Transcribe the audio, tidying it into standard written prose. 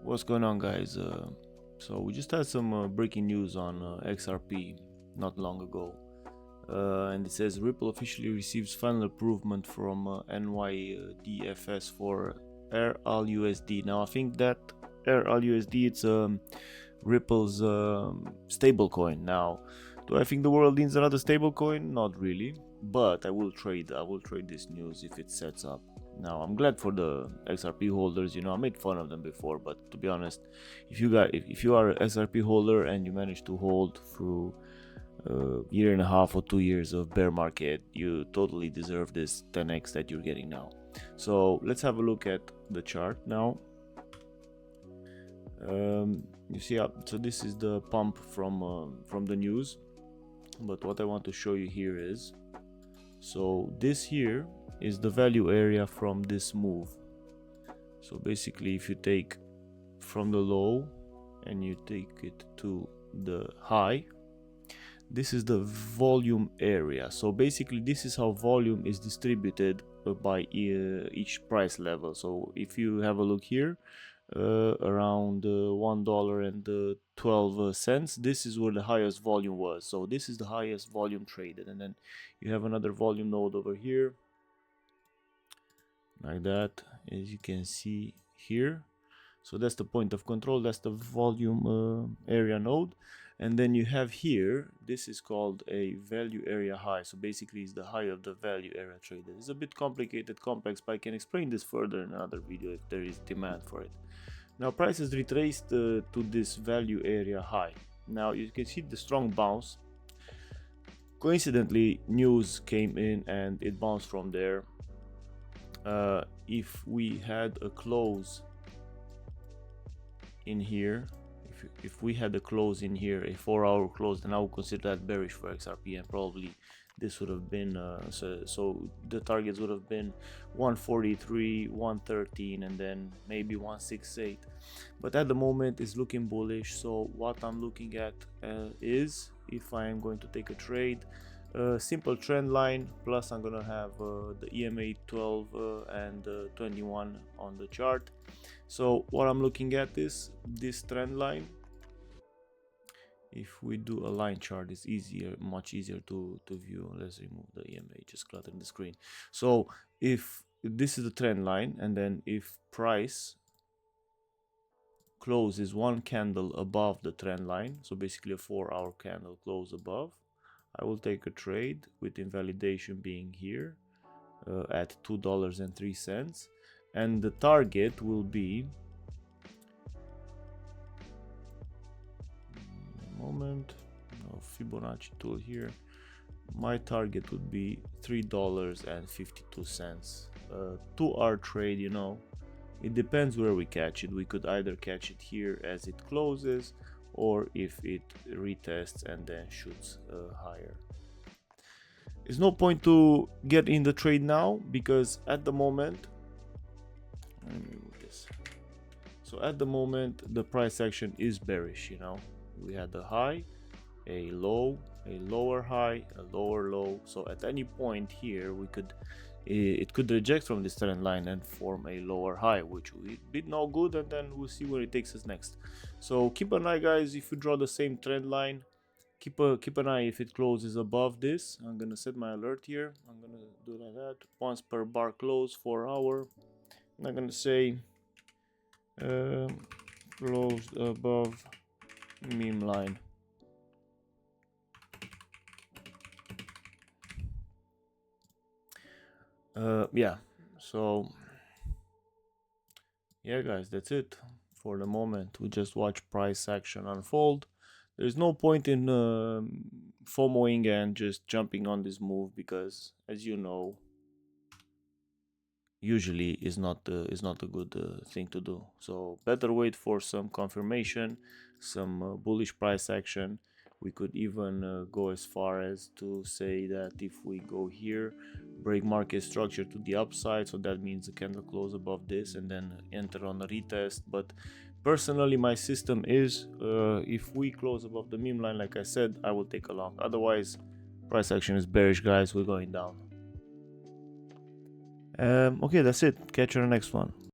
What's going on, guys? So we just had some breaking news on XRP not long ago, and it says Ripple officially receives final approval from NYDFS for RLUSD. Now I think that RLUSD it's Ripple's stablecoin. Now, do I think the world needs another stablecoin? Not really, but I will trade this news if it sets up. Now I'm glad for the XRP holders. I made fun of them before, but to be honest, if you are an XRP holder and you manage to hold through a year and a half or 2 years of bear market, you totally deserve this 10x that you're getting now. So let's have a look at the chart now. You see, so this is the pump from the news, but what I want to show you here is, so this here is the value area from this move. So basically, if you take from the low and you take it to the high, this is the volume area. So basically, this is how volume is distributed by each price level. So if you have a look here, around $1.12, this is where the highest volume was. So this is the highest volume traded, and then you have another volume node over here, like that, as you can see here. So that's the point of control, that's the volume area node. And then you have here, this is called a value area high. So basically it's the high of the value area traded. It's a bit complicated, complex, but I can explain this further in another video if there is demand for it. Now price is retraced to this value area high. Now you can see the strong bounce. Coincidentally, news came in and it bounced from there. If we had a close in here, if we had a close in here, a 4-hour close, then I would consider that bearish for XRP, and probably this would have been so the targets would have been 143, 113, and then maybe 168. But at the moment it's looking bullish. So what I'm looking at is, if I am going to take a trade, simple trend line, plus I'm gonna have the EMA 12 and 21 on the chart. So what I'm looking at is this trend line. If we do a line chart, it's easier, much easier to view. Let's remove the EMA, just cluttering the screen. So if this is the trend line, and then if price closes one candle above the trend line, so basically a 4-hour candle close above, I will take a trade with invalidation being here at $2.03, and the target will be, moment, no Fibonacci tool here, my target would be $3.52. 2-hour trade, it depends where we catch it. We could either catch it here as it closes, or if it retests and then shoots higher. There's no point to get in the trade now, because at the moment, let me remove this. So at the moment the price action is bearish. We had a high, a low, a lower high, a lower low. So at any point here it could reject from this trend line and form a lower high, which will be no good, and then we'll see where it takes us next. So keep an eye, guys. If you draw the same trend line, keep an eye if it closes above this. I'm gonna set my alert here. I'm gonna do like that, once per bar close, 4-hour. I'm gonna say closed above meme line. Yeah, so yeah, guys, that's it for the moment. We just watch price action unfold. There's no point in FOMOing and just jumping on this move, because, as you know, usually is not a good thing to do. So better wait for some confirmation, some bullish price action. We could even go as far as to say that if we go here, break market structure to the upside, so that means the candle close above this and then enter on a retest. But personally, my system is, if we close above the meme line, like I said, I will take a long. Otherwise, price action is bearish, guys. We're going down. Okay, that's it. Catch you on the next one.